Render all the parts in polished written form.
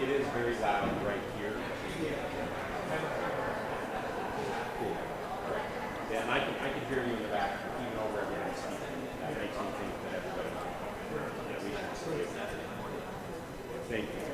it is very loud right here. Cool. All right. Yeah, and I can hear you in the back, even over everyone speaking. That makes me think that everybody that we should see. Thank you.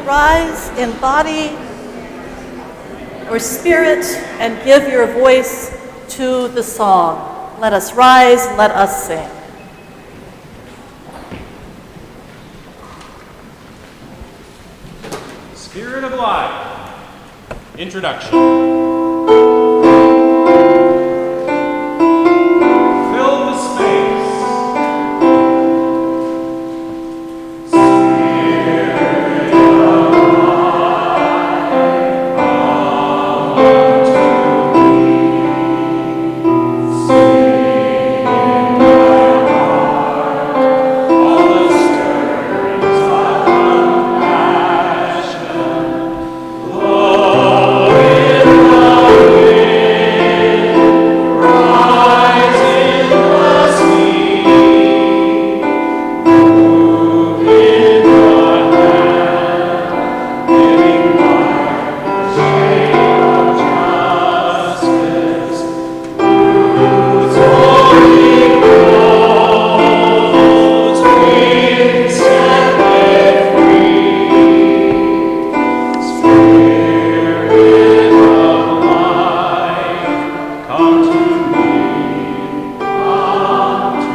rise in body or spirit and give your voice to the song. Let us rise, let us sing. Spirit of Life. Introduction. Fill the space. Spirit of life, come unto me. Sing in my heart all the stirrings of compassion. Blow in the wind, rise in the sea, move in the hand, living mark, shade of justice, roots holding roads, winds set them free. Spirit of life, come to me, come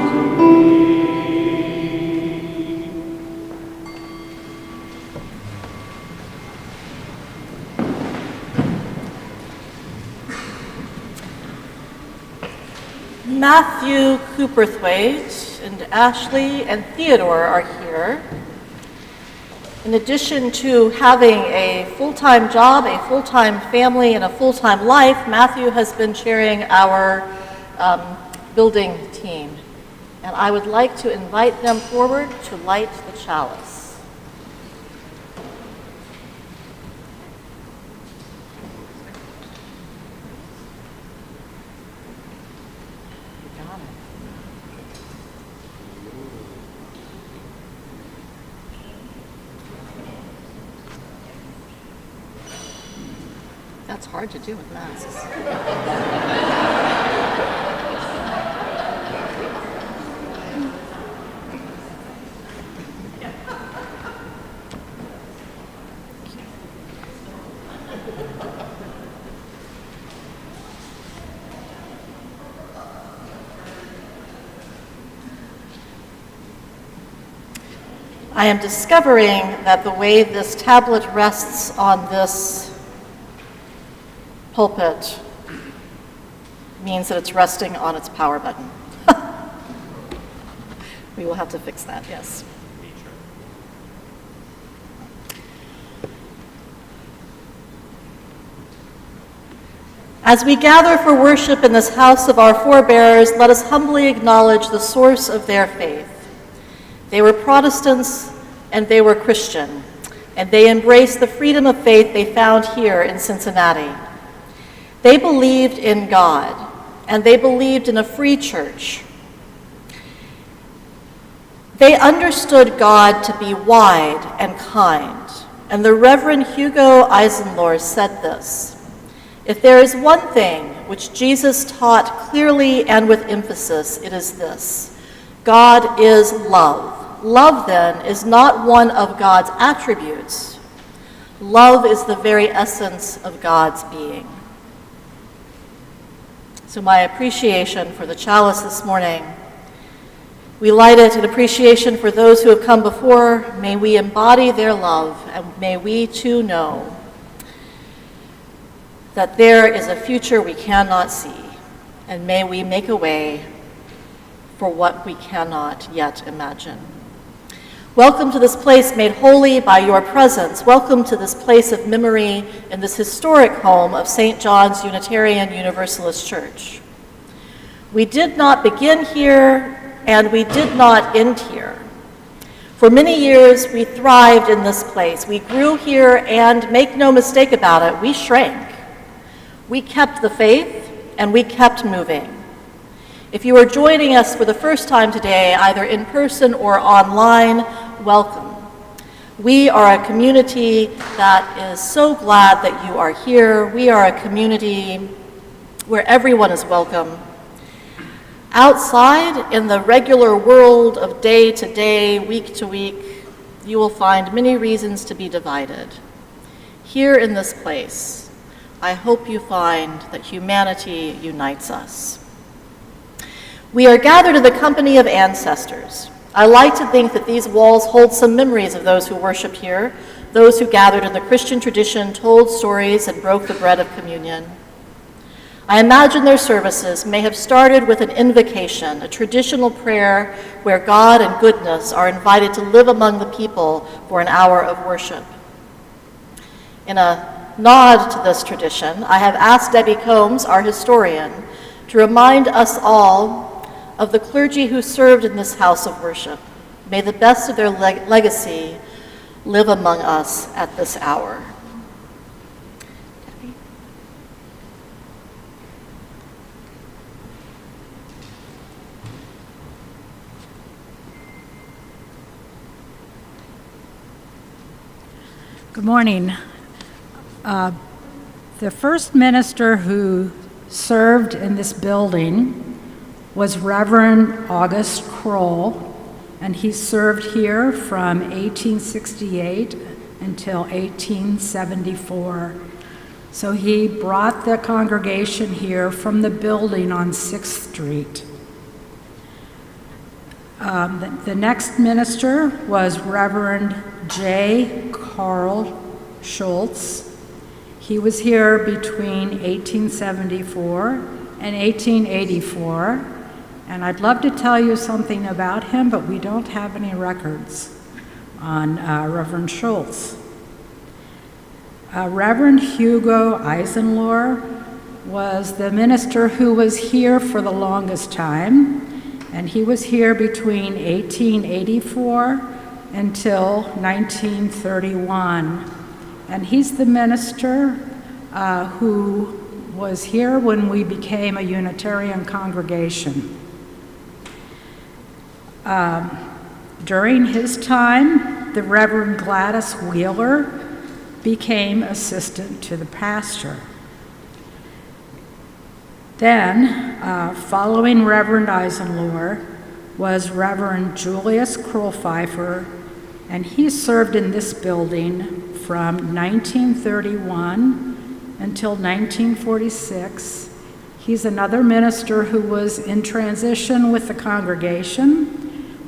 to me. Matthew Cooperthwaite and Ashley and Theodore are here. In addition to having a full-time job, a full-time family, and a full-time life, Matthew has been chairing our building team. And I would like to invite them forward to light the chalice. You got it. That's hard to do with masks. I am discovering that the way this tablet rests on this pulpit means that it's resting on its power button. We will have to fix that, yes. Mitra. As we gather for worship in this house of our forebears, let us humbly acknowledge the source of their faith. They were Protestants and they were Christian, and they embraced the freedom of faith they found here in Cincinnati. They believed in God, and they believed in a free church. They understood God to be wide and kind, and the Reverend Hugo Eisenlure said this: "If there is one thing which Jesus taught clearly and with emphasis, it is this: God is love. Love, then, is not one of God's attributes. Love is the very essence of God's being." So my appreciation for the chalice this morning, we light it in appreciation for those who have come before. May we embody their love, and may we too know that there is a future we cannot see, and may we make a way for what we cannot yet imagine. Welcome to this place made holy by your presence. Welcome to this place of memory in this historic home of St. John's Unitarian Universalist Church. We did not begin here, and we did not end here. For many years, we thrived in this place. We grew here, and make no mistake about it, we shrank. We kept the faith, and we kept moving. If you are joining us for the first time today, either in person or online, welcome. We are a community that is so glad that you are here. We are a community where everyone is welcome. Outside, in the regular world of day to day, week to week, you will find many reasons to be divided. Here in this place, I hope you find that humanity unites us. We are gathered in the company of ancestors. I like to think that these walls hold some memories of those who worshiped here, those who gathered in the Christian tradition, told stories, and broke the bread of communion. I imagine their services may have started with an invocation, a traditional prayer where God and goodness are invited to live among the people for an hour of worship. In a nod to this tradition, I have asked Debbie Combs, our historian, to remind us all of the clergy who served in this house of worship. May the best of their legacy live among us at this hour. Debbie? Good morning. The first minister who served in this building was Reverend August Kroll, and he served here from 1868 until 1874. So he brought the congregation here from the building on 6th Street. The next minister was Reverend J. Carl Schultz. He was here between 1874 and 1884, and I'd love to tell you something about him, but we don't have any records on Reverend Schultz. Reverend Hugo Eisenlure was the minister who was here for the longest time, and he was here between 1884 until 1931. And he's the minister who was here when we became a Unitarian congregation. During his time, the Reverend Gladys Wheeler became assistant to the pastor. Then, following Reverend Eisenlure, was Reverend Julius Kroll-Pfeiffer, and he served in this building from 1931 until 1946. He's another minister who was in transition with the congregation.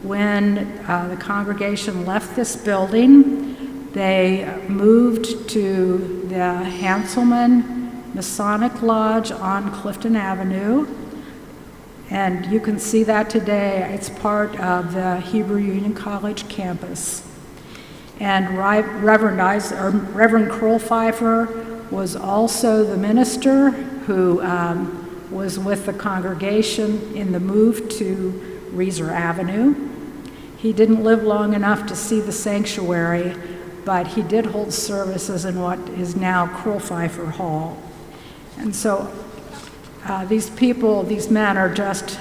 When the congregation left this building, they moved to the Hanselman Masonic Lodge on Clifton Avenue. And you can see that today. It's part of the Hebrew Union College campus. And Reverend Kroll-Pfeiffer was also the minister who was with the congregation in the move to Reeser Avenue. He didn't live long enough to see the sanctuary, but he did hold services in what is now Kroll-Pfeiffer Hall. And so these men are just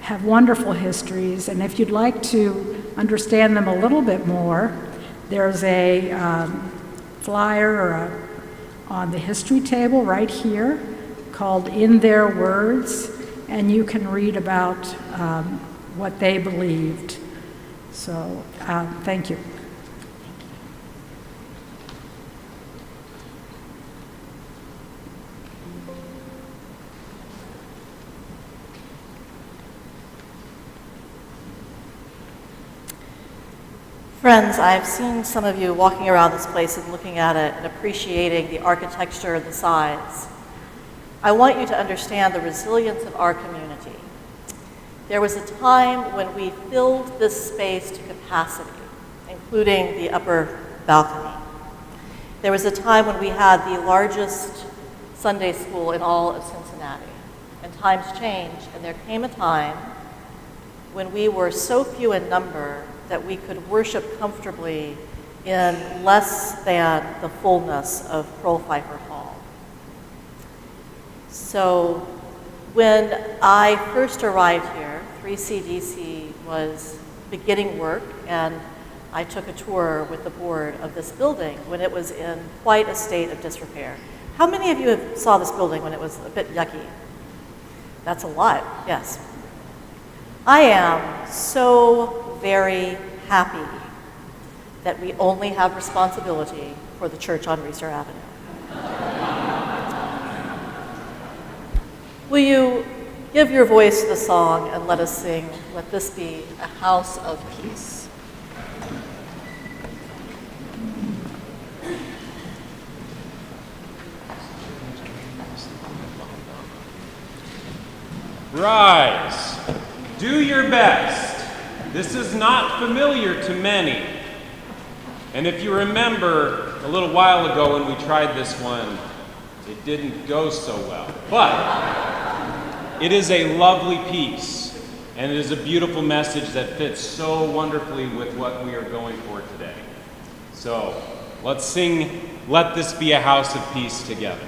have wonderful histories, and if you'd like to understand them a little bit more, there's a flyer on the history table right here called In Their Words, and you can read about what they believed. So, thank you. Friends, I've seen some of you walking around this place and looking at it and appreciating the architecture and the size. I want you to understand the resilience of our community. There was a time when we filled this space to capacity, including the upper balcony. There was a time when we had the largest Sunday school in all of Cincinnati. And times change, and there came a time when we were so few in number that we could worship comfortably in less than the fullness of Kroll-Pfeiffer Hall. So when I first arrived here, 3CDC was beginning work, and I took a tour with the board of this building when it was in quite a state of disrepair. How many of you saw this building when it was a bit yucky? That's a lot, yes. I am so very happy that we only have responsibility for the church on Reister Avenue. Will you give your voice to the song and let us sing, "Let This Be a House of Peace"? Rise. Do your best. This is not familiar to many. And if you remember a little while ago when we tried this one, it didn't go so well. But it is a lovely piece, and it is a beautiful message that fits so wonderfully with what we are going for today. So let's sing "Let This Be a House of Peace" together.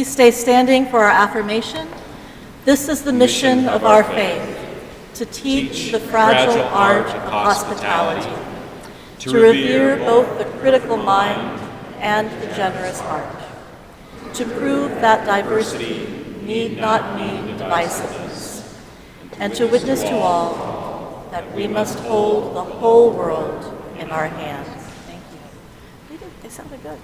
Stay standing for our affirmation. This is the mission of our faith, to teach the fragile art of hospitality, to revere both the critical mind and the generous heart, to prove that diversity need not mean divisiveness, and to witness to all that we must hold the whole world in our hands. Thank you. They sounded good.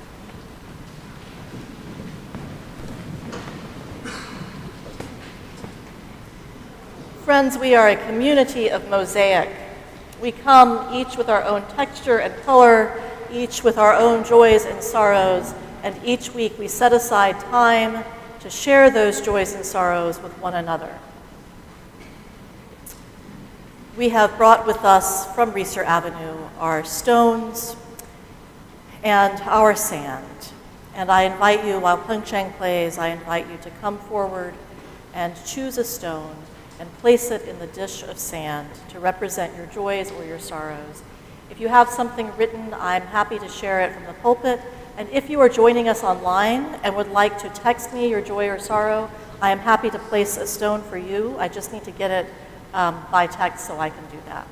Friends, we are a community of mosaic. We come each with our own texture and color, each with our own joys and sorrows, and each week we set aside time to share those joys and sorrows with one another. We have brought with us from Reeser Avenue our stones and our sand. And I invite you, while Peng Cheng plays, I invite you to come forward and choose a stone and place it in the dish of sand to represent your joys or your sorrows. If you have something written, I'm happy to share it from the pulpit. And if you are joining us online and would like to text me your joy or sorrow, I am happy to place a stone for you. I just need to get it by text so I can do that.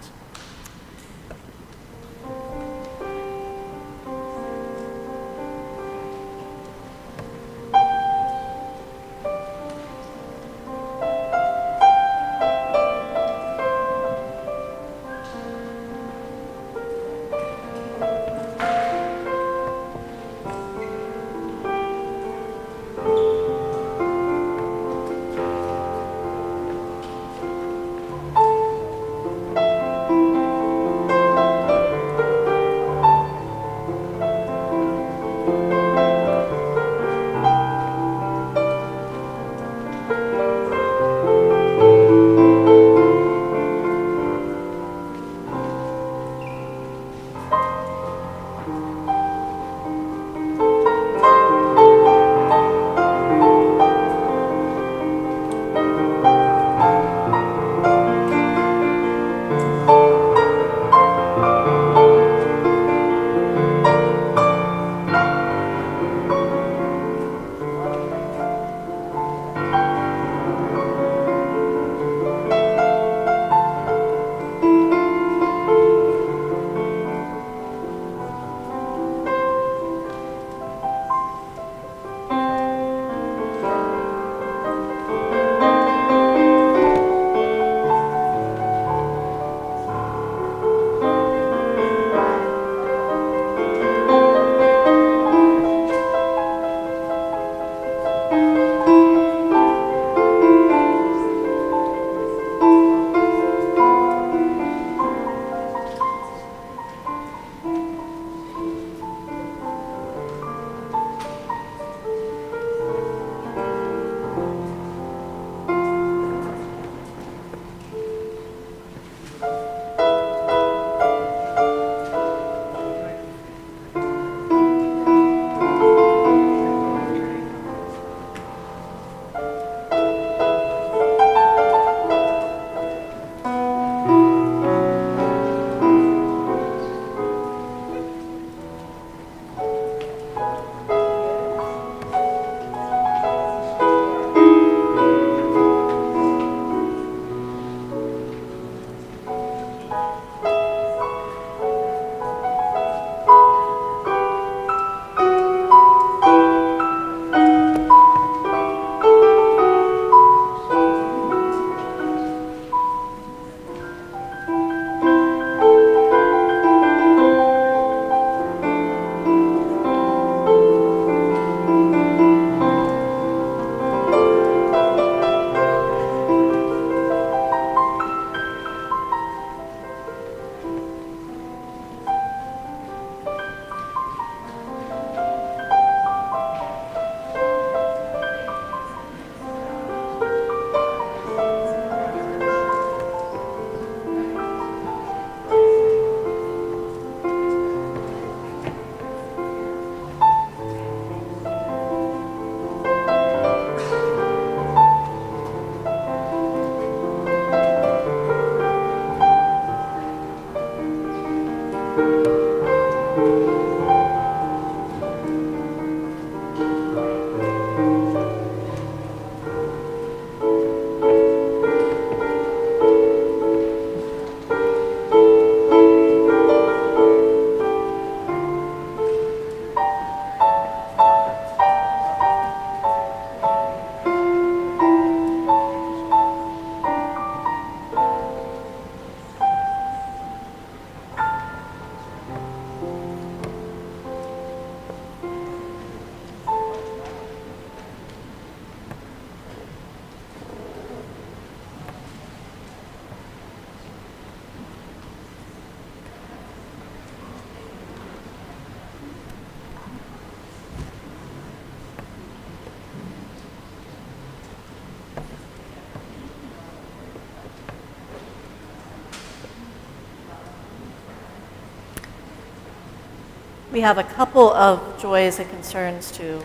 We have a couple of joys and concerns to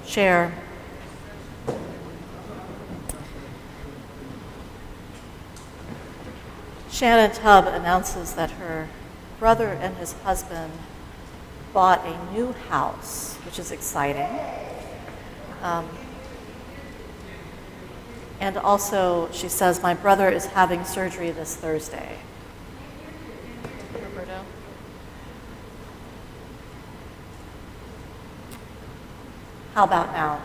share. Shannon Tubb announces that her brother and his husband bought a new house, which is exciting. And also, she says, my brother is having surgery this Thursday. Roberto? How about now?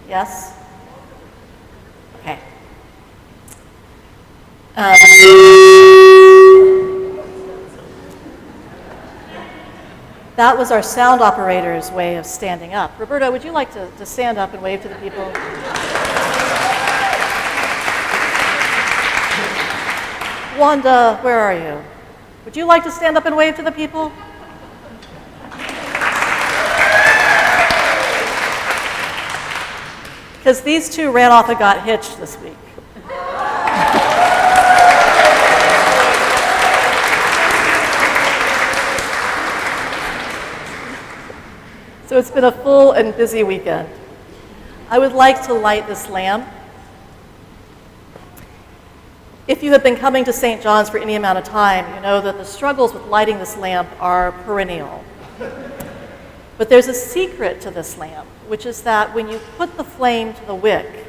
Yes? Okay. That was our sound operator's way of standing up. Roberto, would you like to stand up and wave to the people? Wanda, where are you? Would you like to stand up and wave to the people? Because these two ran off and got hitched this week. So it's been a full and busy weekend. I would like to light this lamp. If you have been coming to St. John's for any amount of time, you know that the struggles with lighting this lamp are perennial. But there's a secret to this lamp, which is that when you put the flame to the wick,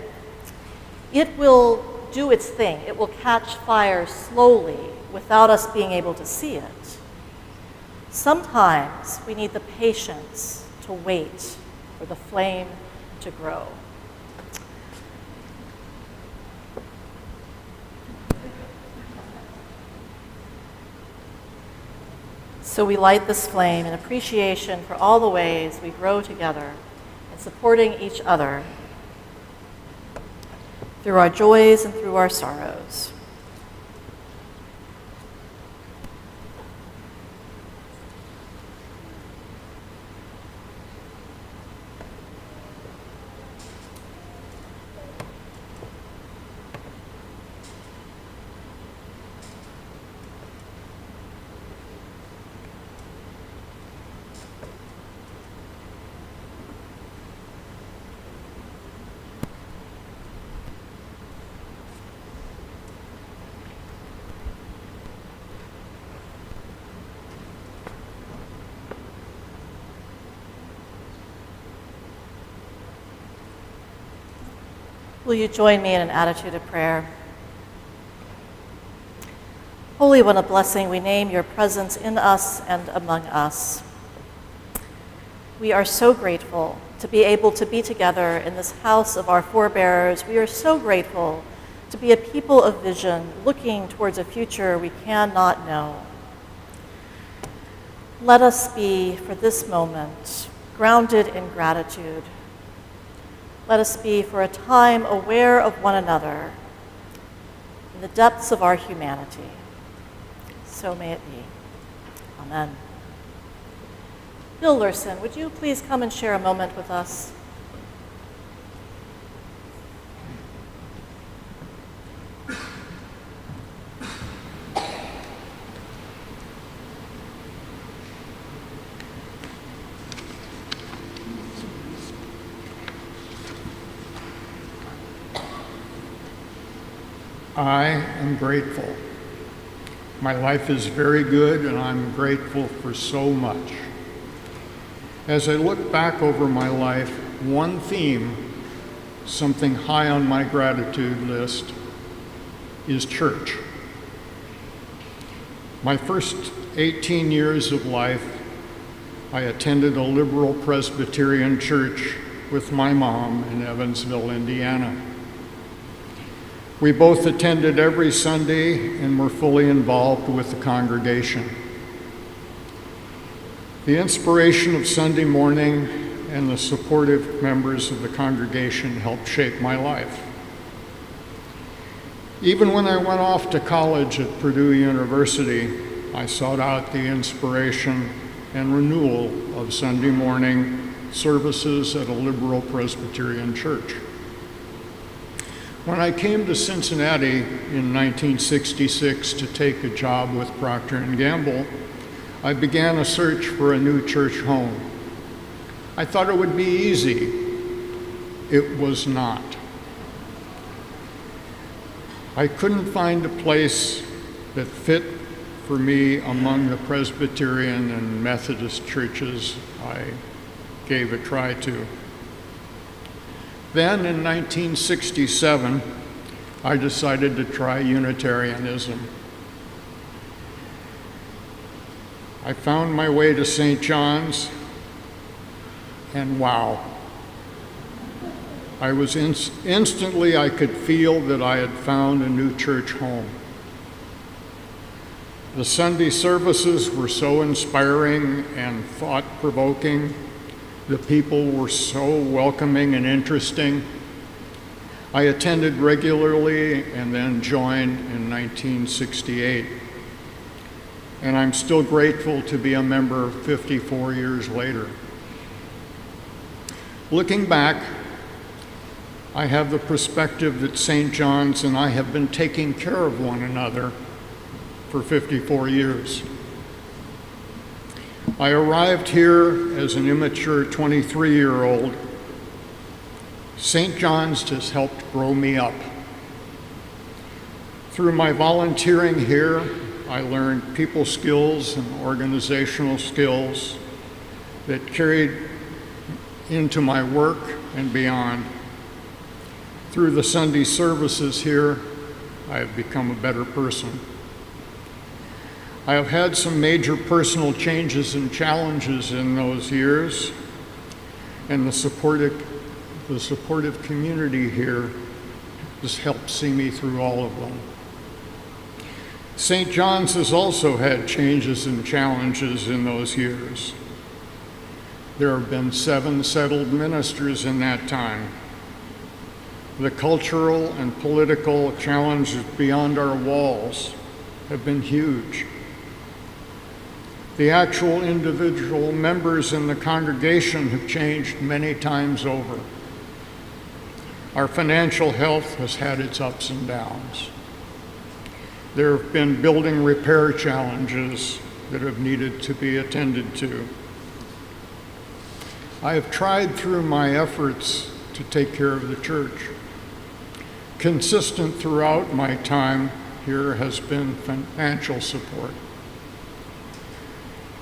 it will do its thing. It will catch fire slowly without us being able to see it. Sometimes we need the patience to wait for the flame to grow. So we light this flame in appreciation for all the ways we grow together in supporting each other through our joys and through our sorrows. Will you join me in an attitude of prayer? Holy One of blessing, we name your presence in us and among us. We are so grateful to be able to be together in this house of our forebears. We are so grateful to be a people of vision, looking towards a future we cannot know. Let us be, for this moment, grounded in gratitude. Let us be, for a time, aware of one another in the depths of our humanity. So may it be. Amen. Bill Luerssen, would you please come and share a moment with us? I am grateful. My life is very good, and I'm grateful for so much. As I look back over my life, one theme, something high on my gratitude list, is church. My first 18 years of life, I attended a liberal Presbyterian church with my mom in Evansville, Indiana. We both attended every Sunday and were fully involved with the congregation. The inspiration of Sunday morning and the supportive members of the congregation helped shape my life. Even when I went off to college at Purdue University, I sought out the inspiration and renewal of Sunday morning services at a liberal Presbyterian church. When I came to Cincinnati in 1966 to take a job with Procter & Gamble, I began a search for a new church home. I thought it would be easy. It was not. I couldn't find a place that fit for me among the Presbyterian and Methodist churches I gave a try to. Then in 1967, I decided to try Unitarianism. I found my way to St. John's, and wow. I was instantly, I could feel that I had found a new church home. The Sunday services were so inspiring and thought-provoking. The people were so welcoming and interesting. I attended regularly and then joined in 1968. And I'm still grateful to be a member 54 years later. Looking back, I have the perspective that St. John's and I have been taking care of one another for 54 years. I arrived here as an immature 23-year-old. St. John's has helped grow me up. Through my volunteering here, I learned people skills and organizational skills that carried into my work and beyond. Through the Sunday services here, I have become a better person. I have had some major personal changes and challenges in those years, and the supportive community here has helped see me through all of them. St. John's has also had changes and challenges in those years. There have been 7 settled ministers in that time. The cultural and political challenges beyond our walls have been huge. The actual individual members in the congregation have changed many times over. Our financial health has had its ups and downs. There have been building repair challenges that have needed to be attended to. I have tried through my efforts to take care of the church. Consistent throughout my time here has been financial support.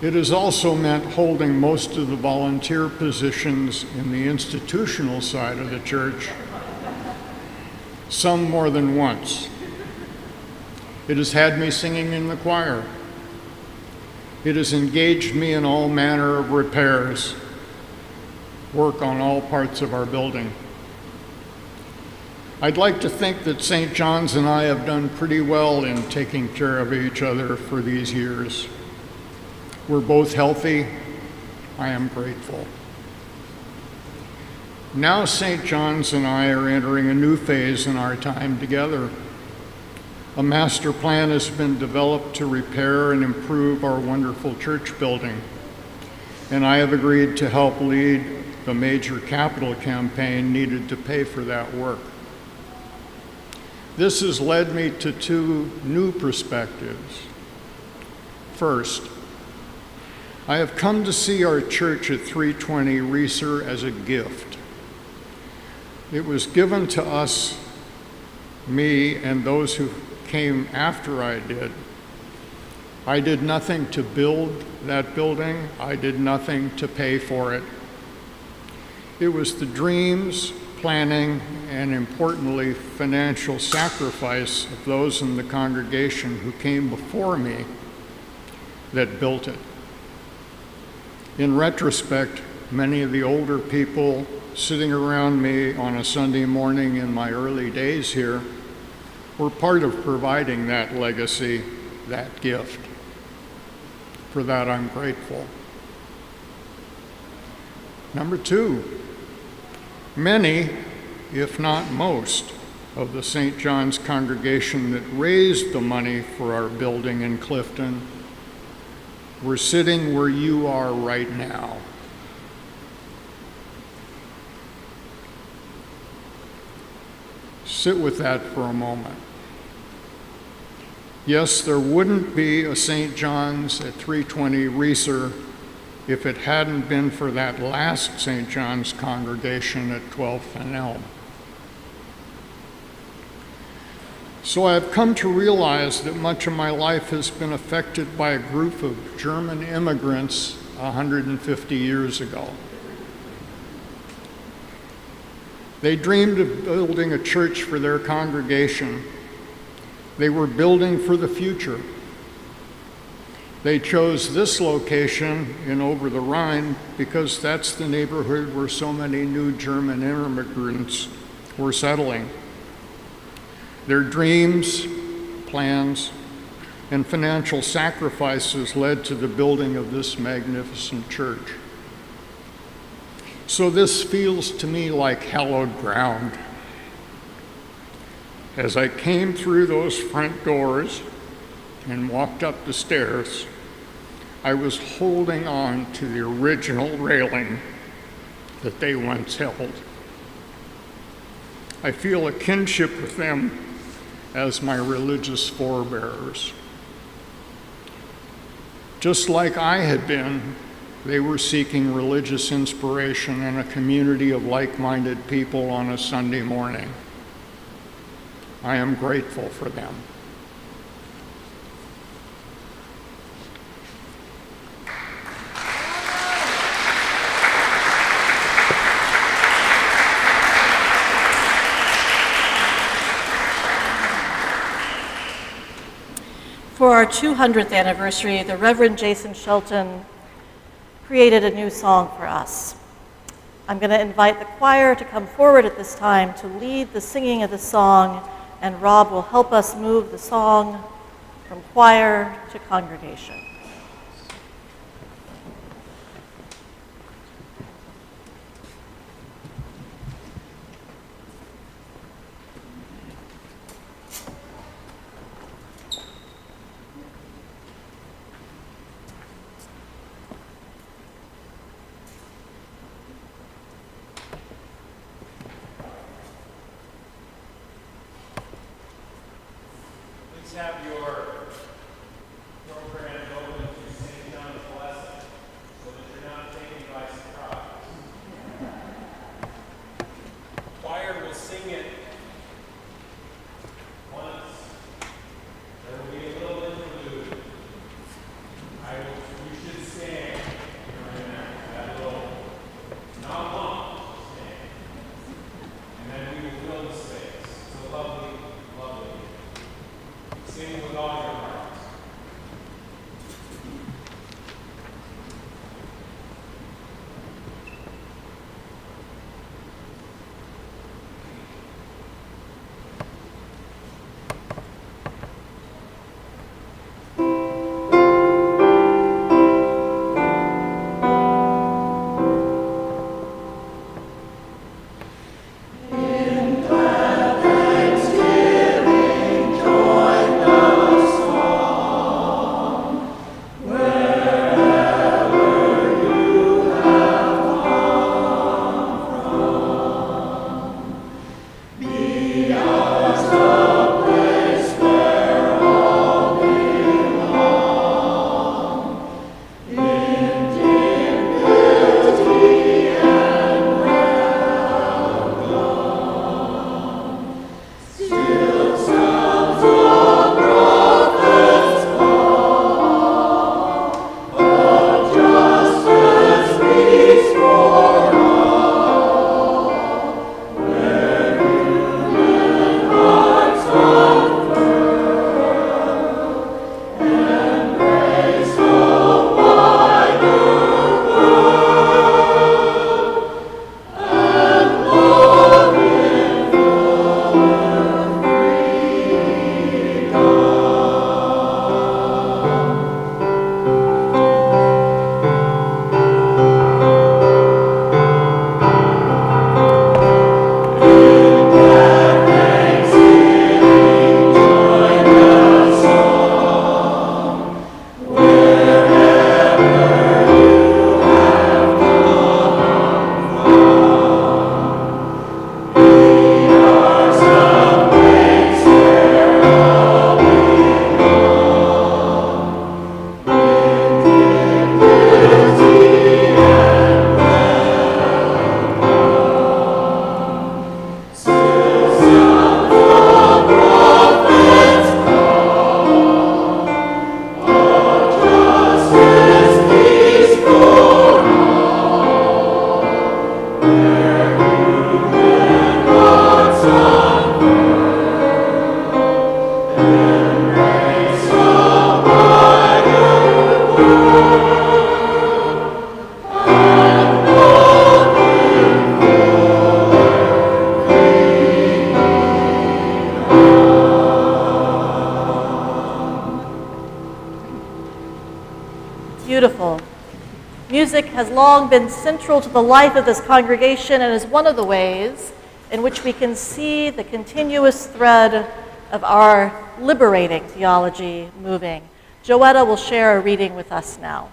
It has also meant holding most of the volunteer positions in the institutional side of the church, some more than once. It has had me singing in the choir. It has engaged me in all manner of repairs, work on all parts of our building. I'd like to think that St. John's and I have done pretty well in taking care of each other for these years. We're both healthy. I am grateful. Now St. John's and I are entering a new phase in our time together. A master plan has been developed to repair and improve our wonderful church building, and I have agreed to help lead the major capital campaign needed to pay for that work. This has led me to 2 new perspectives. First, I have come to see our church at 320 Reeser as a gift. It was given to us, me, and those who came after I did. I did nothing to build that building. I did nothing to pay for it. It was the dreams, planning, and importantly, financial sacrifice of those in the congregation who came before me that built it. In retrospect, many of the older people sitting around me on a Sunday morning in my early days here were part of providing that legacy, that gift. For that, I'm grateful. Number 2, many, if not most, of the St. John's congregation that raised the money for our building in Clifton were sitting where you are right now. Sit with that for a moment. Yes, there wouldn't be a St. John's at 320 Reeser if it hadn't been for that last St. John's congregation at 12th and Elm. So I've come to realize that much of my life has been affected by a group of German immigrants 150 years ago. They dreamed of building a church for their congregation. They were building for the future. They chose this location in Over the Rhine because that's the neighborhood where so many new German immigrants were settling. Their dreams, plans, and financial sacrifices led to the building of this magnificent church. So this feels to me like hallowed ground. As I came through those front doors and walked up the stairs, I was holding on to the original railing that they once held. I feel a kinship with them as my religious forebears. Just like I had been, they were seeking religious inspiration in a community of like-minded people on a Sunday morning. I am grateful for them. For our 200th anniversary, the Reverend Jason Schultz created a new song for us. I'm going to invite the choir to come forward at this time to lead the singing of the song, and Rob will help us move the song from choir to congregation. Have your program open to St. John's blessing so that you're not taken by surprise. Choir will sing it once. There will be a little interlude. You should stand during that little, not long, stand. And then we will fill the space. It's a lovely, lovely. Sing with all your hearts. Hearts beautiful. Music has long been central to the life of this congregation and is one of the ways in which we can see the continuous thread of our liberating theology moving. Joetta will share a reading with us now.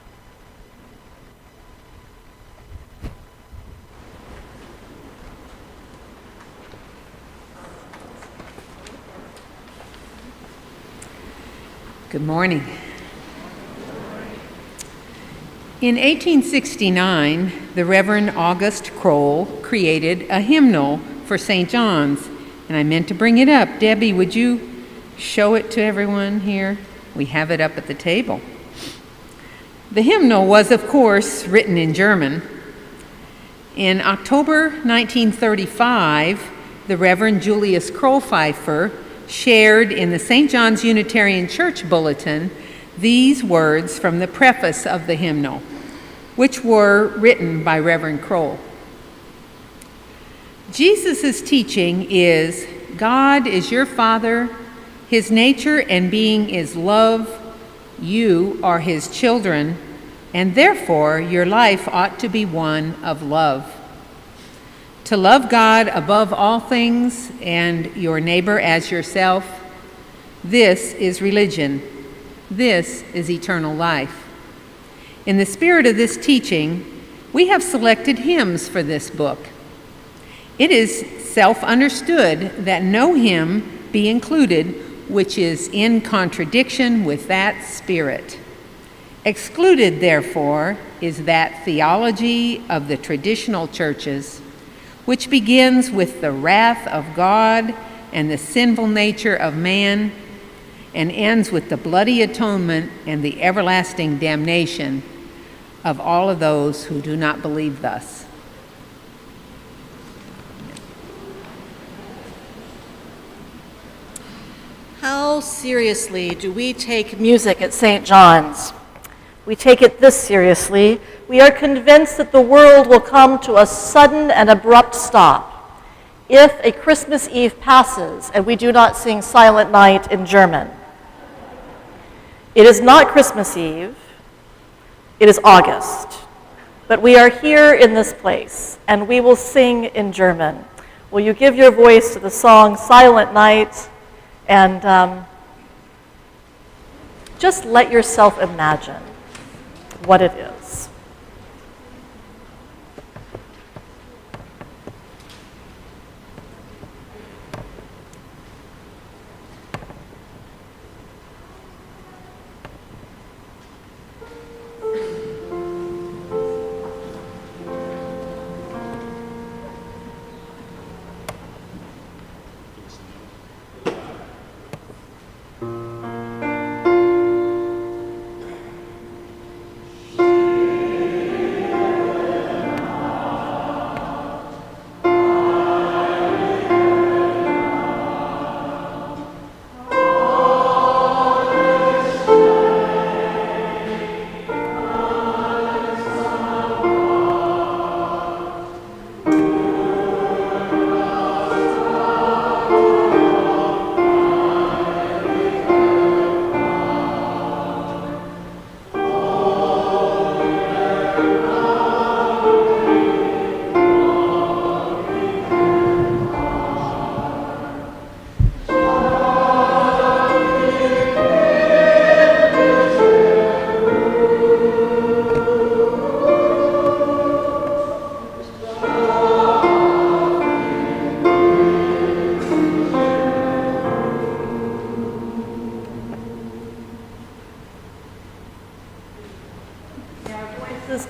Good morning. In 1869, the Reverend August Kroll created a hymnal for St. John's, and I meant to bring it up. Debbie, would you show it to everyone here? We have it up at the table. The hymnal was, of course, written in German. In October 1935, the Reverend Julius Krollpfeifer shared in the St. John's Unitarian Church Bulletin these words from the preface of the hymnal, which were written by Reverend Kroll. Jesus' teaching is, God is your Father, his nature and being is love, you are his children, and therefore your life ought to be one of love. To love God above all things and your neighbor as yourself, this is religion. This is eternal life. In the spirit of this teaching, we have selected hymns for this book. It is self-understood that no hymn be included which is in contradiction with that spirit. Excluded, therefore, is that theology of the traditional churches, which begins with the wrath of God and the sinful nature of man, and ends with the bloody atonement and the everlasting damnation of all of those who do not believe thus. How seriously do we take music at St. John's? We take it this seriously. We are convinced that the world will come to a sudden and abrupt stop if a Christmas Eve passes and we do not sing Silent Night in German. It is not Christmas Eve, it is August, but we are here in this place and we will sing in German. Will you give your voice to the song Silent Night and just let yourself imagine what it is.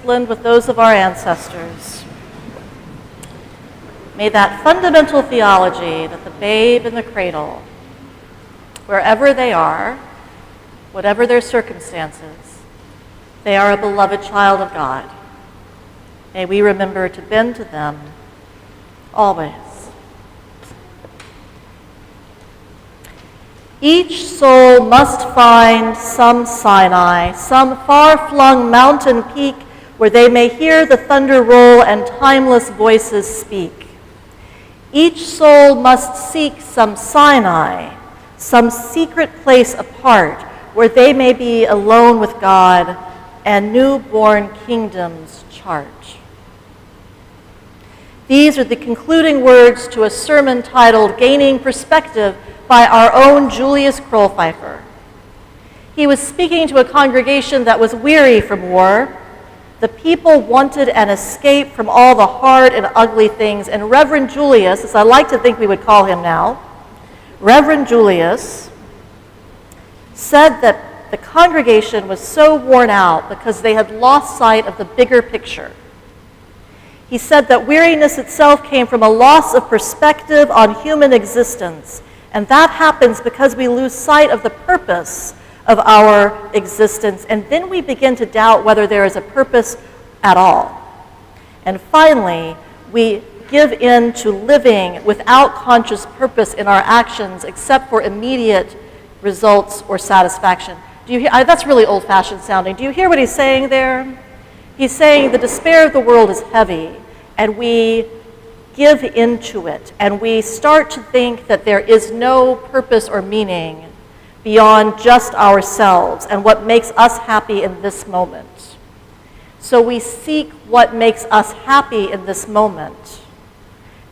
Blend with those of our ancestors. May that fundamental theology that the babe in the cradle, wherever they are, whatever their circumstances, they are a beloved child of God. May we remember to bend to them always. Each soul must find some Sinai, some far-flung mountain peak where they may hear the thunder roll and timeless voices speak. Each soul must seek some Sinai, some secret place apart where they may be alone with God and newborn kingdom's charge. These are the concluding words to a sermon titled Gaining Perspective by our own Julius Krollpfeifer. He was speaking to a congregation that was weary from war. The people wanted an escape from all the hard and ugly things, and Reverend Julius, as I like to think we would call him now, Reverend Julius said that the congregation was so worn out because they had lost sight of the bigger picture. He said that weariness itself came from a loss of perspective on human existence, and that happens because we lose sight of the purpose of our existence, and then we begin to doubt whether there is a purpose at all. And finally, we give in to living without conscious purpose in our actions except for immediate results or satisfaction. Do you hear? That's really old-fashioned sounding. Do you hear what he's saying there? He's saying the despair of the world is heavy, and we give into it, and we start to think that there is no purpose or meaning beyond just ourselves and what makes us happy in this moment. So we seek what makes us happy in this moment,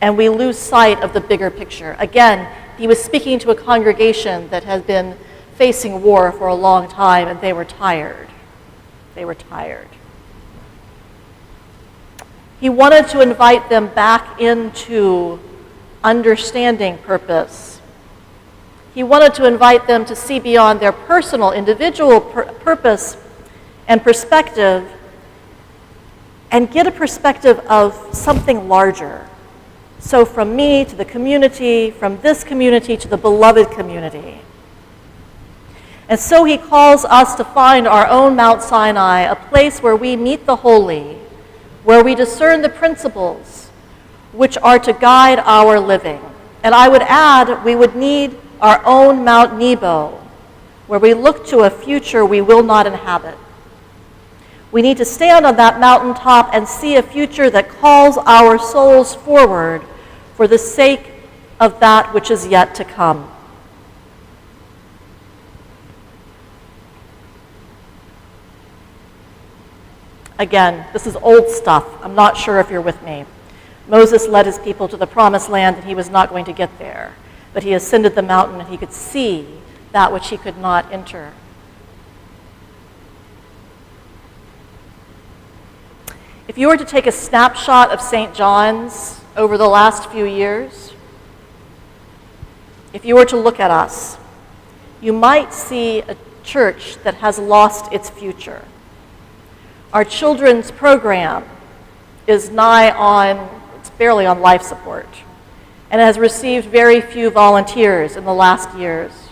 and we lose sight of the bigger picture. Again, he was speaking to a congregation that had been facing war for a long time, and they were tired. They were tired. He wanted to invite them back into understanding purpose. He wanted to invite them to see beyond their personal, individual purpose and perspective and get a perspective of something larger. So from me to the community, from this community to the beloved community. And so he calls us to find our own Mount Sinai, a place where we meet the holy, where we discern the principles which are to guide our living. And I would add, we would need our own Mount Nebo, where we look to a future we will not inhabit. We need to stand on that mountaintop and see a future that calls our souls forward for the sake of that which is yet to come. Again, this is old stuff. I'm not sure if you're with me. Moses led his people to the promised land, and he was not going to get there. But he ascended the mountain, and he could see that which he could not enter. If you were to take a snapshot of St. John's over the last few years, if you were to look at us, you might see a church that has lost its future. Our children's program is it's barely on life support, and has received very few volunteers in the last years.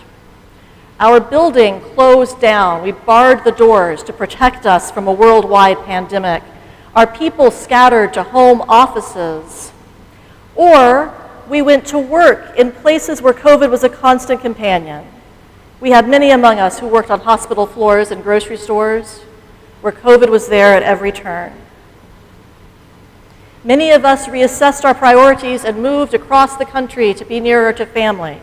Our building closed down. We barred the doors to protect us from a worldwide pandemic. Our people scattered to home offices, or we went to work in places where COVID was a constant companion. We had many among us who worked on hospital floors and grocery stores, where COVID was there at every turn. Many of us reassessed our priorities and moved across the country to be nearer to family.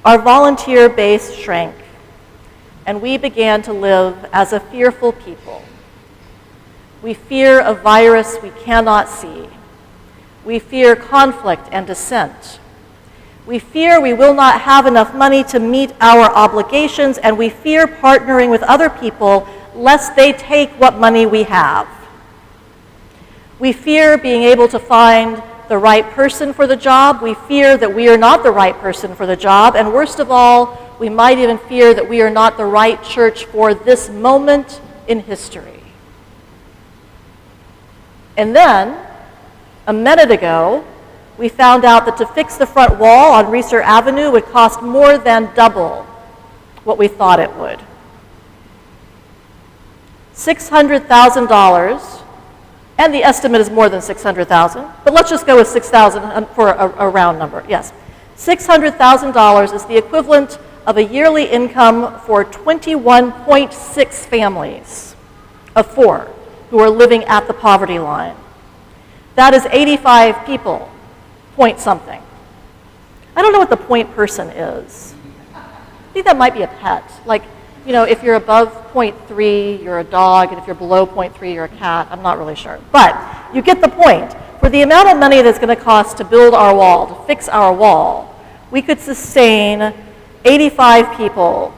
Our volunteer base shrank, and we began to live as a fearful people. We fear a virus we cannot see. We fear conflict and dissent. We fear we will not have enough money to meet our obligations, and we fear partnering with other people lest they take what money we have. We fear being able to find the right person for the job. We fear that we are not the right person for the job. And worst of all, we might even fear that we are not the right church for this moment in history. And then, a minute ago, we found out that to fix the front wall on Reeser Avenue would cost more than double what we thought it would. $600,000, and the estimate is more than $600,000, but let's just go with $6,000 for a round number. Yes, $600,000 is the equivalent of a yearly income for 21.6 families of 4 who are living at the poverty line. That is 85 people, point something. I don't know what the point person is. I think that might be a pet. Like, You know, if you're above 0.3, you're a dog, and if you're below 0.3, you're a cat. I'm not really sure. But you get the point. For the amount of money that's going to cost to build our wall, to fix our wall, we could sustain 85 people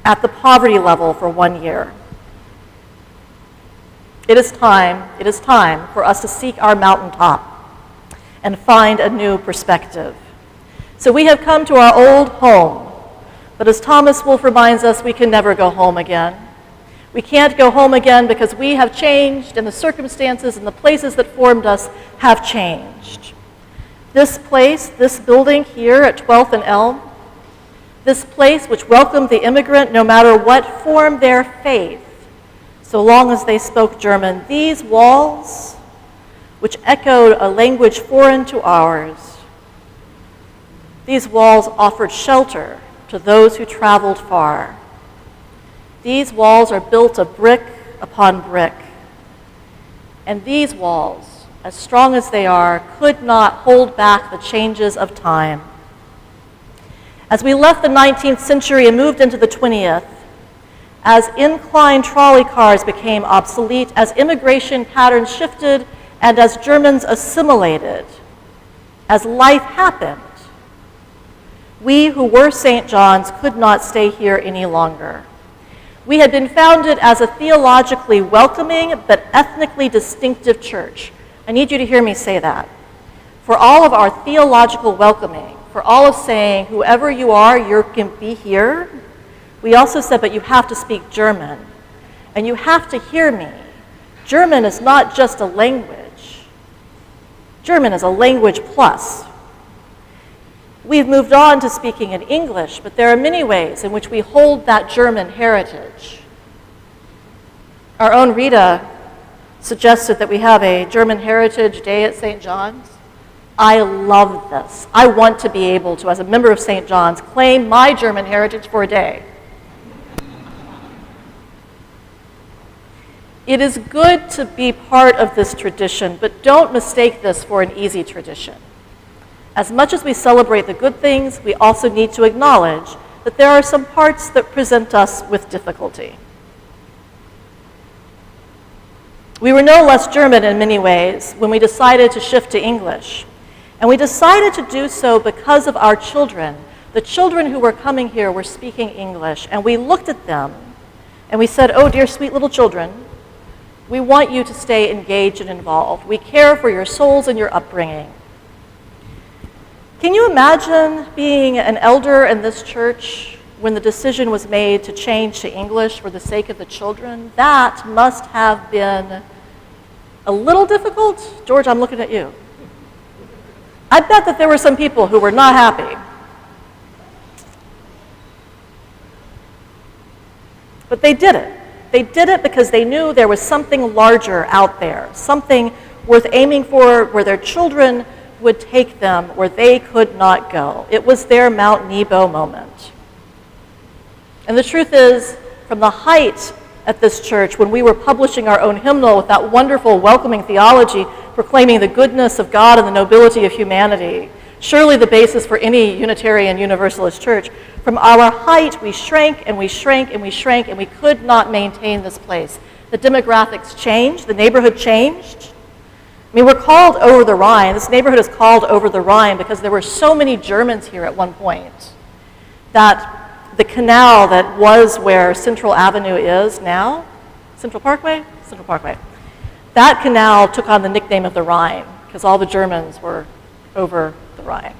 at the poverty level for 1 year. It is time for us to seek our mountaintop and find a new perspective. So we have come to our old home, but as Thomas Wolfe reminds us, we can never go home again. We can't go home again because we have changed and the circumstances and the places that formed us have changed. This place, this building here at 12th and Elm, this place which welcomed the immigrant no matter what form their faith, so long as they spoke German, these walls, which echoed a language foreign to ours, these walls offered shelter to those who traveled far. These walls are built of brick upon brick. And these walls, as strong as they are, could not hold back the changes of time. As we left the 19th century and moved into the 20th, as inclined trolley cars became obsolete, as immigration patterns shifted, and as Germans assimilated, as life happened, we who were St. John's could not stay here any longer. We had been founded as a theologically welcoming but ethnically distinctive church. I need you to hear me say that. For all of our theological welcoming, for all of saying, whoever you are, you can be here, we also said, but you have to speak German. And you have to hear me. German is not just a language. German is a language plus. We've moved on to speaking in English, but there are many ways in which we hold that German heritage. Our own Rita suggested that we have a German Heritage Day at St. John's. I love this. I want to be able to, as a member of St. John's, claim my German heritage for a day. It is good to be part of this tradition, but don't mistake this for an easy tradition. As much as we celebrate the good things, we also need to acknowledge that there are some parts that present us with difficulty. We were no less German in many ways when we decided to shift to English. And we decided to do so because of our children. The children who were coming here were speaking English, and we looked at them and we said, oh, dear sweet little children, we want you to stay engaged and involved. We care for your souls and your upbringing. Can you imagine being an elder in this church when the decision was made to change to English for the sake of the children? That must have been a little difficult. George, I'm looking at you. I bet that there were some people who were not happy. But they did it. They did it because they knew there was something larger out there, something worth aiming for, where their children would take them where they could not go. It was their Mount Nebo moment. And the truth is, from the height at this church, when we were publishing our own hymnal with that wonderful welcoming theology, proclaiming the goodness of God and the nobility of humanity, surely the basis for any Unitarian Universalist church, from our height we shrank and we shrank and we shrank, and we could not maintain this place. The demographics changed, the neighborhood changed. I mean, we're called over the Rhine. This neighborhood is called over the Rhine because there were so many Germans here at one point that the canal that was where Central Avenue is now, Central Parkway, that canal took on the nickname of the Rhine because all the Germans were over the Rhine.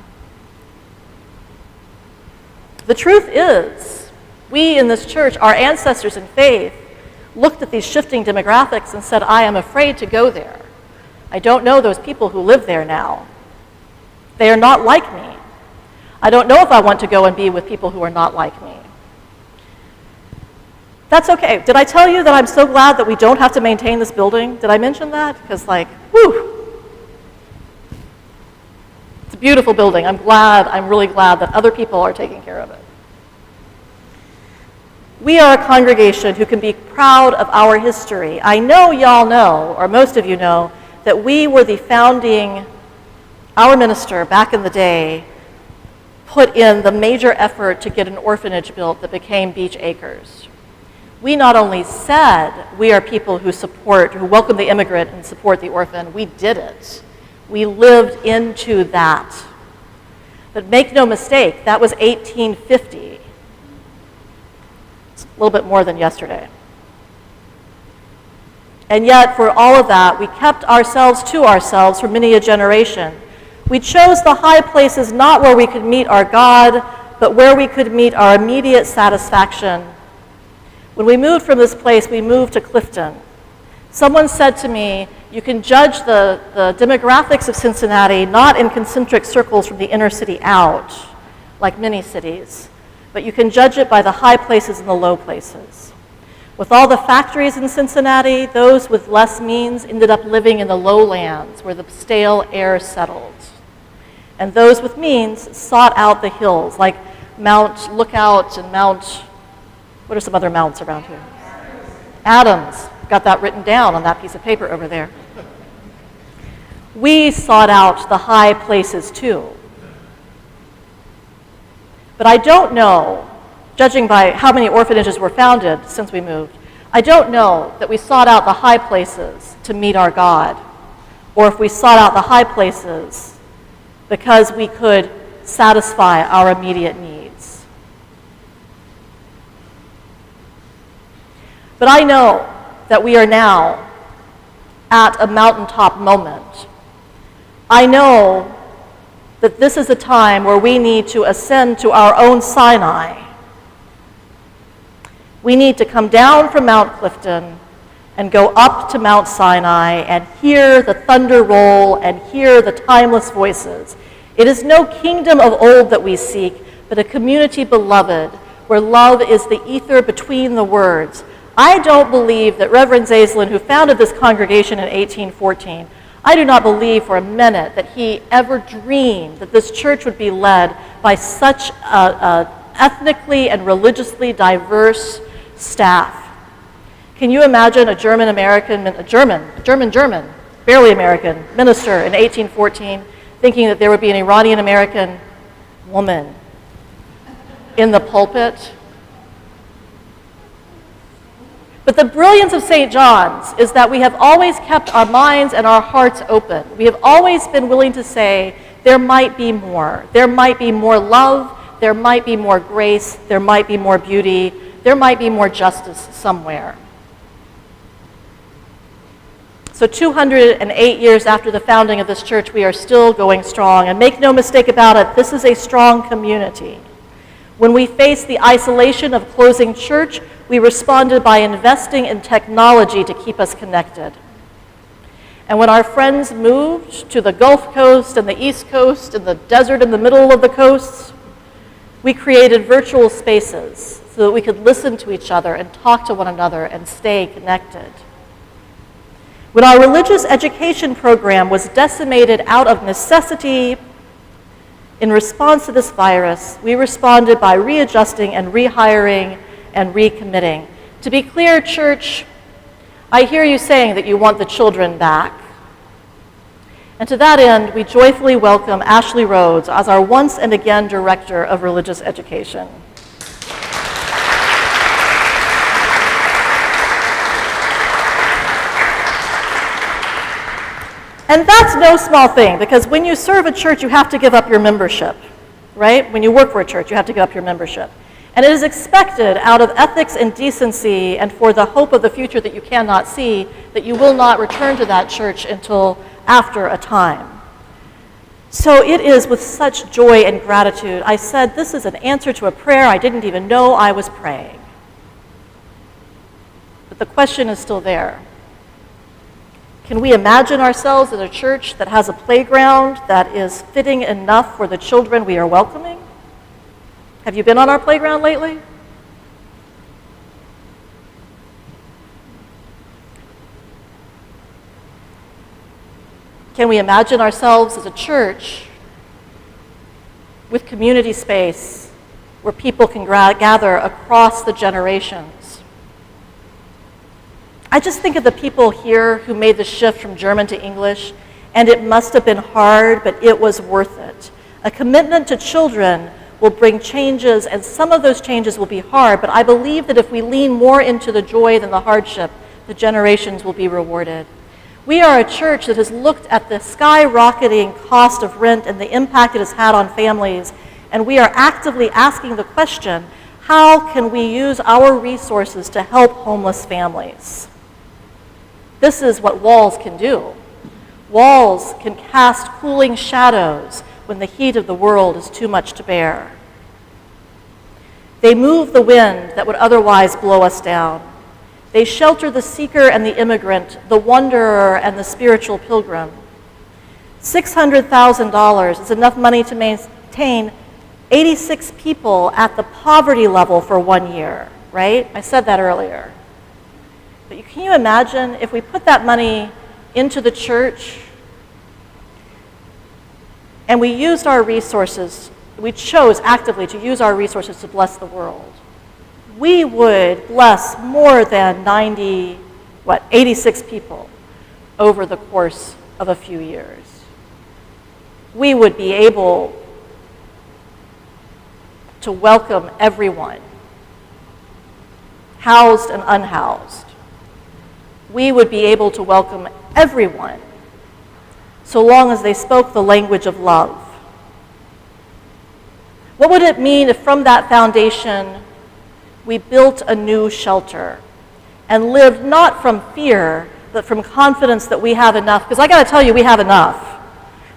The truth is, we in this church, our ancestors in faith, looked at these shifting demographics and said, I am afraid to go there. I don't know those people who live there now. They are not like me. I don't know if I want to go and be with people who are not like me. That's okay. Did I tell you that I'm so glad that we don't have to maintain this building? Did I mention that? Because whew. It's a beautiful building. I'm really glad that other people are taking care of it. We are a congregation who can be proud of our history. I know y'all know, or most of you know, that we were our minister back in the day put in the major effort to get an orphanage built that became Beach Acres. We not only said we are people who welcome the immigrant and support the orphan, we did it. We lived into that. But make no mistake, that was 1850. It's a little bit more than yesterday. And yet, for all of that, we kept ourselves to ourselves for many a generation. We chose the high places not where we could meet our God, but where we could meet our immediate satisfaction. When we moved from this place, we moved to Clifton. Someone said to me, you can judge the demographics of Cincinnati not in concentric circles from the inner city out, like many cities, but you can judge it by the high places and the low places. With all the factories in Cincinnati, those with less means ended up living in the lowlands where the stale air settled. And those with means sought out the hills, like Mount Lookout and Mount, what are some other mounts around here? Adams. Got that written down on that piece of paper over there. We sought out the high places too. But I don't know, judging by how many orphanages were founded since we moved, I don't know that we sought out the high places to meet our God, or if we sought out the high places because we could satisfy our immediate needs. But I know that we are now at a mountaintop moment. I know that this is a time where we need to ascend to our own Sinai. We need to come down from Mount Clifton and go up to Mount Sinai and hear the thunder roll and hear the timeless voices. It is no kingdom of old that we seek, but a community beloved, where love is the ether between the words. I don't believe that Reverend Eisenlure, who founded this congregation in 1814, I do not believe for a minute that he ever dreamed that this church would be led by such a ethnically and religiously diverse staff. Can you imagine a German, barely American minister in 1814 thinking that there would be an Iranian American woman in the pulpit? But the brilliance of St. John's is that we have always kept our minds and our hearts open. We have always been willing to say, there might be more. There might be more love, there might be more grace, there might be more beauty, there might be more justice somewhere. So 208 years after the founding of this church, we are still going strong. And make no mistake about it, this is a strong community. When we faced the isolation of closing church, we responded by investing in technology to keep us connected. And when our friends moved to the Gulf Coast and the East Coast and the desert in the middle of the coasts, we created virtual spaces so that we could listen to each other and talk to one another and stay connected. When our religious education program was decimated out of necessity in response to this virus, we responded by readjusting and rehiring and recommitting. To be clear, church, I hear you saying that you want the children back. And to that end, we joyfully welcome Ashley Rhodes as our once and again Director of Religious Education. And that's no small thing, because when you serve a church, you have to give up your membership, right? When you work for a church, you have to give up your membership. And it is expected out of ethics and decency and for the hope of the future that you cannot see, that you will not return to that church until after a time. So it is with such joy and gratitude. I said, this is an answer to a prayer I didn't even know I was praying. But the question is still there. Can we imagine ourselves in a church that has a playground that is fitting enough for the children we are welcoming? Have you been on our playground lately? Can we imagine ourselves as a church with community space where people can gather across the generations? I just think of the people here who made the shift from German to English, and it must have been hard, but it was worth it. A commitment to children will bring changes, and some of those changes will be hard, but I believe that if we lean more into the joy than the hardship, the generations will be rewarded. We are a church that has looked at the skyrocketing cost of rent and the impact it has had on families, and we are actively asking the question, how can we use our resources to help homeless families? This is what walls can do. Walls can cast cooling shadows when the heat of the world is too much to bear. They move the wind that would otherwise blow us down. They shelter the seeker and the immigrant, the wanderer and the spiritual pilgrim. $600,000 is enough money to maintain 86 people at the poverty level for 1 year, right? I said that earlier. But can you imagine if we put that money into the church and we used our resources, we chose actively to use our resources to bless the world? We would bless more than 86 people over the course of a few years. We would be able to welcome everyone, housed and unhoused. We would be able to welcome everyone, so long as they spoke the language of love. What would it mean if from that foundation we built a new shelter and lived not from fear, but from confidence that we have enough? Because I gotta tell you, we have enough.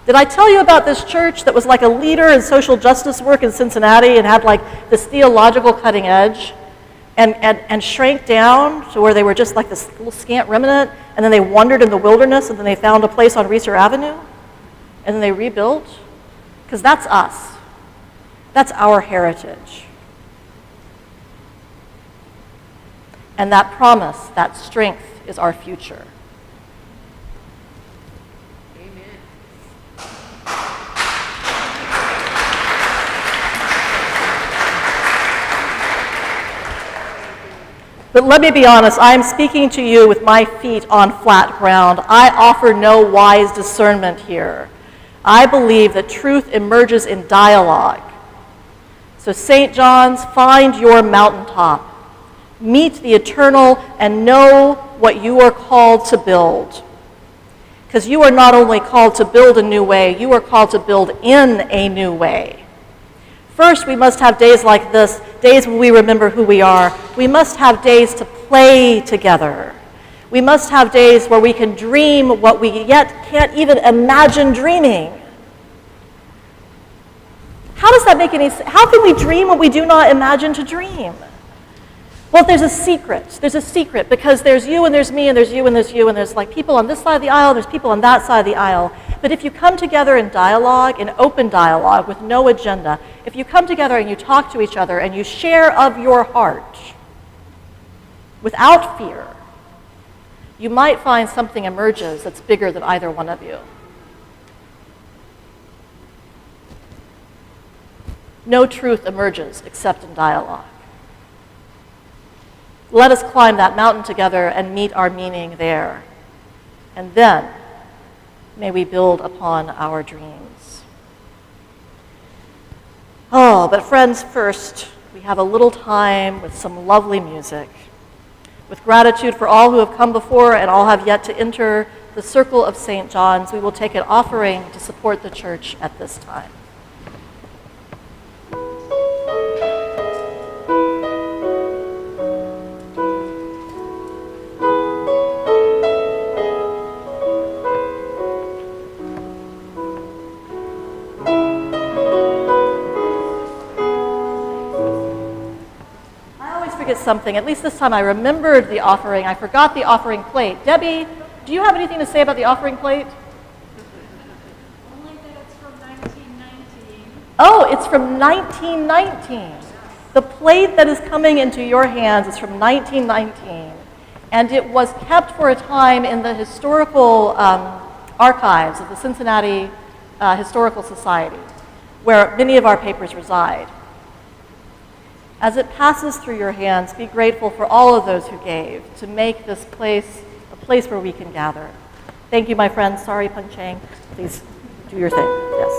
Did I tell you about this church that was like a leader in social justice work in Cincinnati and had like this theological cutting edge and shrank down to where they were just like this little scant remnant, and then they wandered in the wilderness, and then they found a place on Reeser Avenue, and then they rebuilt? Because that's us. That's our heritage. And that promise, that strength is our future. But let me be honest, I am speaking to you with my feet on flat ground. I offer no wise discernment here. I believe that truth emerges in dialogue. So St. John's, find your mountaintop. Meet the eternal and know what you are called to build. Because you are not only called to build a new way, you are called to build in a new way. First, we must have days like this, days when we remember who we are. We must have days to play together. We must have days where we can dream what we yet can't even imagine dreaming. How does that make any sense? How can we dream what we do not imagine to dream? Well, there's a secret. There's a secret because there's you and there's me and there's you and there's you and there's like people on this side of the aisle, there's people on that side of the aisle. But if you come together in dialogue, in open dialogue with no agenda, if you come together and you talk to each other and you share of your heart without fear, you might find something emerges that's bigger than either one of you. No truth emerges except in dialogue. Let us climb that mountain together and meet our meaning there. And then, may we build upon our dreams. Oh, but friends, first, we have a little time with some lovely music. With gratitude for all who have come before and all have yet to enter the circle of St. John's, we will take an offering to support the church at this time. Something. At least this time I remembered the offering. I forgot the offering plate. Debbie, do you have anything to say about the offering plate? Only that it's from 1919. Oh, it's from 1919. The plate that is coming into your hands is from 1919. And it was kept for a time in the historical archives of the Cincinnati Historical Society, where many of our papers reside. As it passes through your hands, be grateful for all of those who gave to make this place a place where we can gather. Thank you, my friends. Sorry, Peng Chang. Please do your thing. Yes.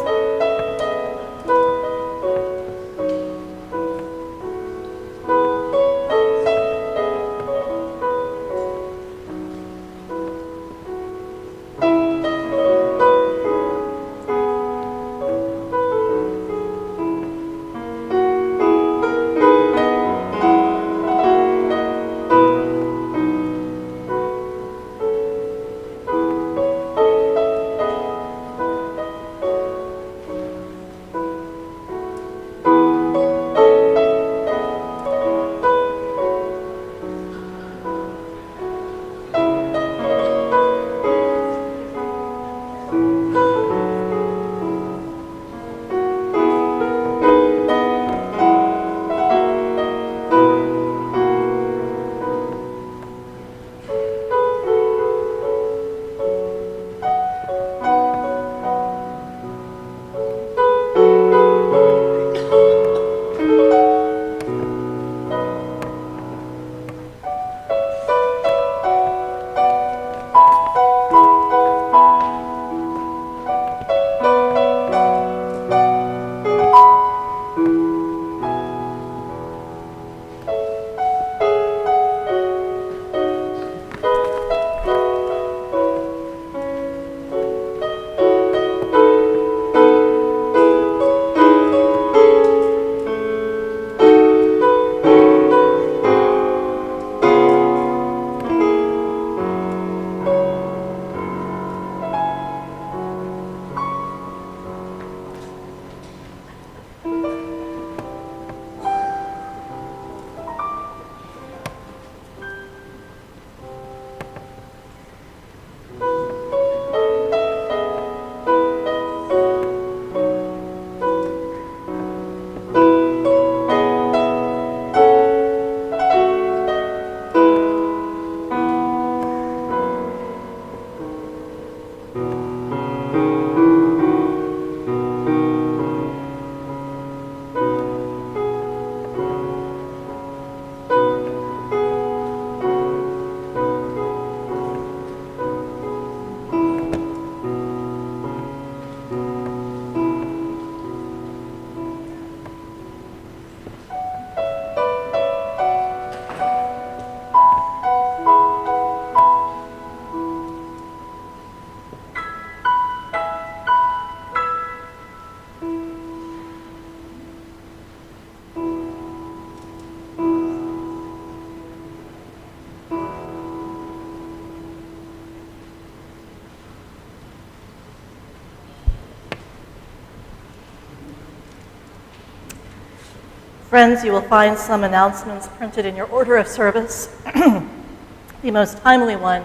Friends, you will find some announcements printed in your order of service. The most timely one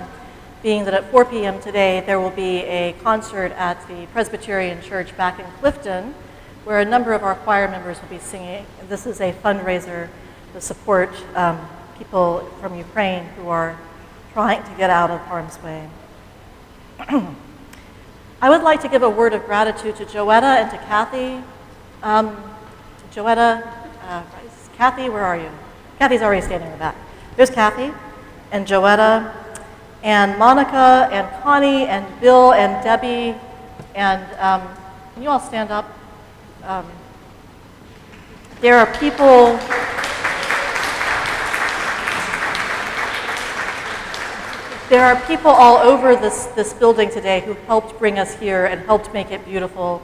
being that at 4 p.m. today, there will be a concert at the Presbyterian Church back in Clifton, where a number of our choir members will be singing. This is a fundraiser to support people from Ukraine who are trying to get out of harm's way. I would like to give a word of gratitude to Joetta and to Kathy. Kathy, where are you? Kathy's already standing in the back. There's Kathy and Joetta and Monica and Connie and Bill and Debbie and can you all stand up? There are people. There are people all over this building today who helped bring us here and helped make it beautiful.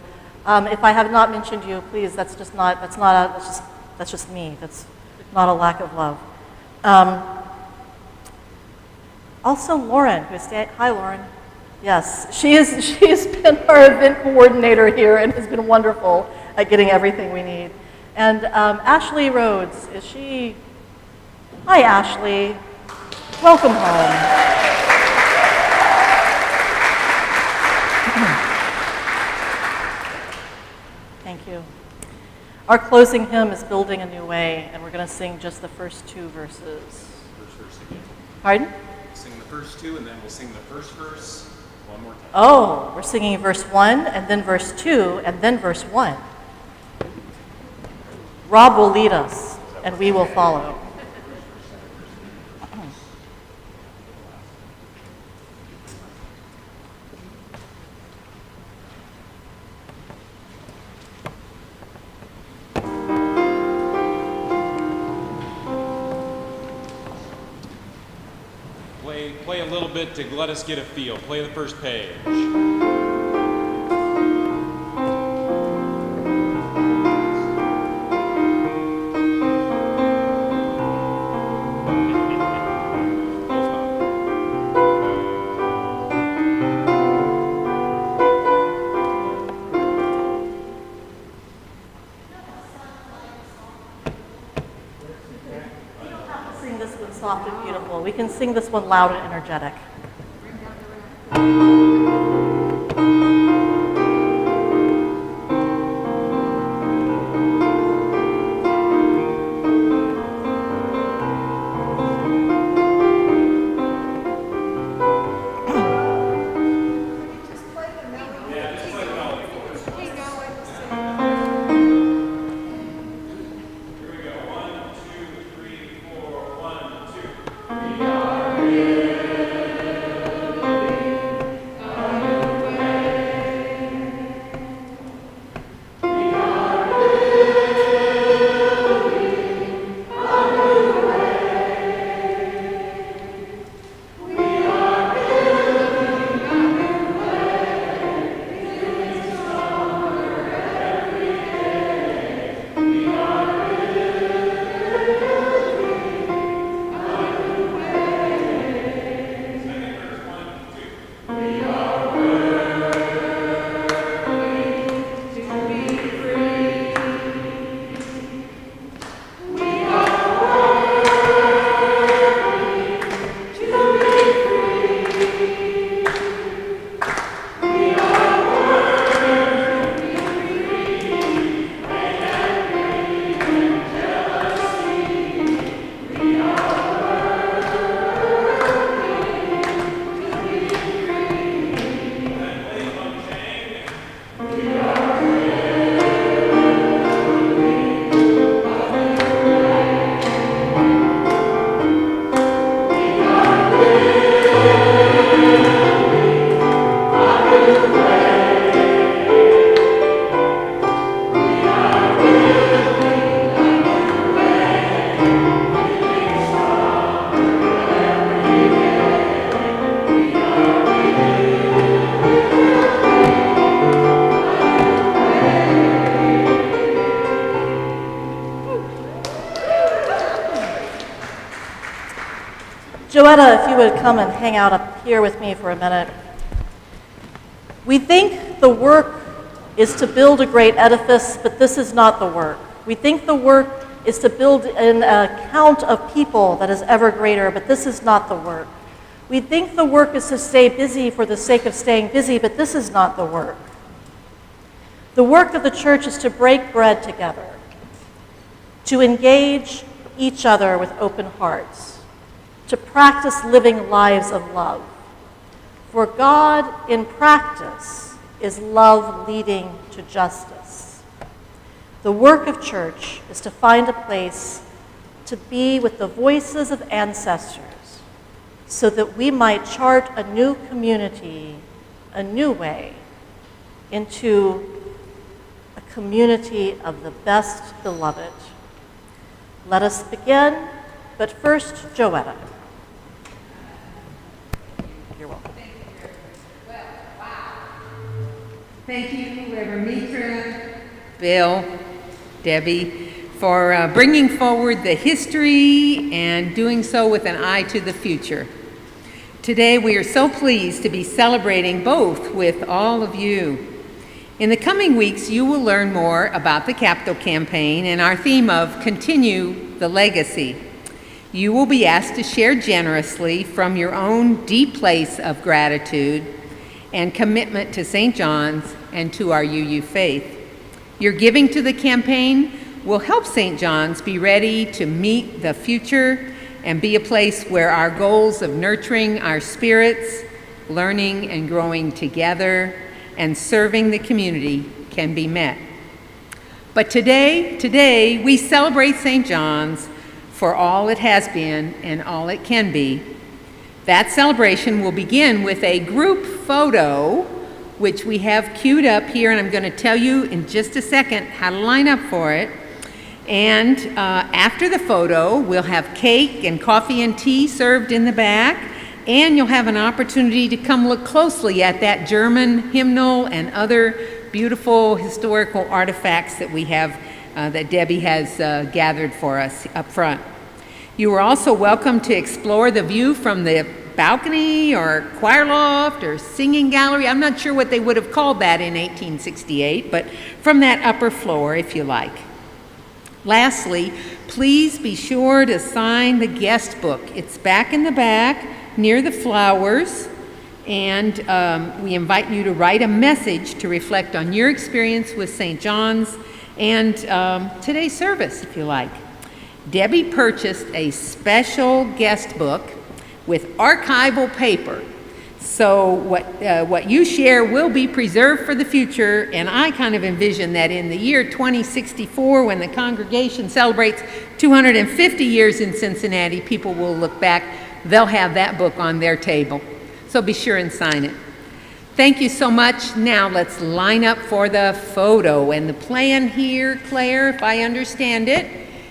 If I have not mentioned you, please, that's just me. That's not a lack of love. Also, Lauren, who is hi, Lauren. Yes, she's been our event coordinator here and has been wonderful at getting everything we need. And Ashley Rhodes, is she? Hi, Ashley. Welcome home. Thank you. Our closing hymn is Building a New Way, and we're going to sing just the first two verses. First verse again. Pardon? Sing the first two, and then we'll sing the first verse one more time. Oh, we're singing verse 1, and then verse 2, and then verse 1. Rob will lead us, and we will follow. Play a little bit to let us get a feel. Play the first page. Sing this one soft and beautiful. We can sing this one loud and energetic. Joetta, if you would come and hang out up here with me for a minute. We think the work is to build a great edifice, but this is not the work. We think the work is to build in a count of people that is ever greater, but this is not the work. We think the work is to stay busy for the sake of staying busy, but this is not the work. The work of the church is to break bread together, to engage each other with open hearts, to practice living lives of love. For God, in practice, is love leading to justice. The work of church is to find a place to be with the voices of ancestors so that we might chart a new community, a new way, into a community of the best beloved. Let us begin, but first, Joetta. You're welcome. Thank you, Reverend Mitra, Bill, Debbie, for bringing forward the history and doing so with an eye to the future. Today, we are so pleased to be celebrating both with all of you. In the coming weeks, you will learn more about the Capital Campaign and our theme of Continue the Legacy. You will be asked to share generously from your own deep place of gratitude and commitment to St. John's and to our UU faith. Your giving to the campaign will help St. John's be ready to meet the future and be a place where our goals of nurturing our spirits, learning and growing together, and serving the community can be met. But today we celebrate St. John's for all it has been and all it can be. That celebration will begin with a group photo, which we have queued up here, and I'm going to tell you in just a second how to line up for it. And after the photo, we'll have cake and coffee and tea served in the back, and you'll have an opportunity to come look closely at that German hymnal and other beautiful historical artifacts that we have, that Debbie has gathered for us up front. You are also welcome to explore the view from the balcony or choir loft or singing gallery. I'm not sure what they would have called that in 1868, but from that upper floor if you like. Lastly, please be sure to sign the guest book. It's back in the back near the flowers, and we invite you to write a message to reflect on your experience with St. John's and today's service if you like. Debbie purchased a special guest book with archival paper. So what you share will be preserved for the future, and I kind of envision that in the year 2064, when the congregation celebrates 250 years in Cincinnati, people will look back, they'll have that book on their table. So be sure and sign it. Thank you so much. Now let's line up for the photo. And the plan here, Claire, if I understand it,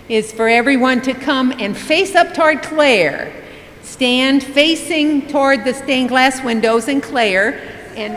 is for everyone to come and face up toward Claire. Stand facing toward the stained glass windows and Claire, and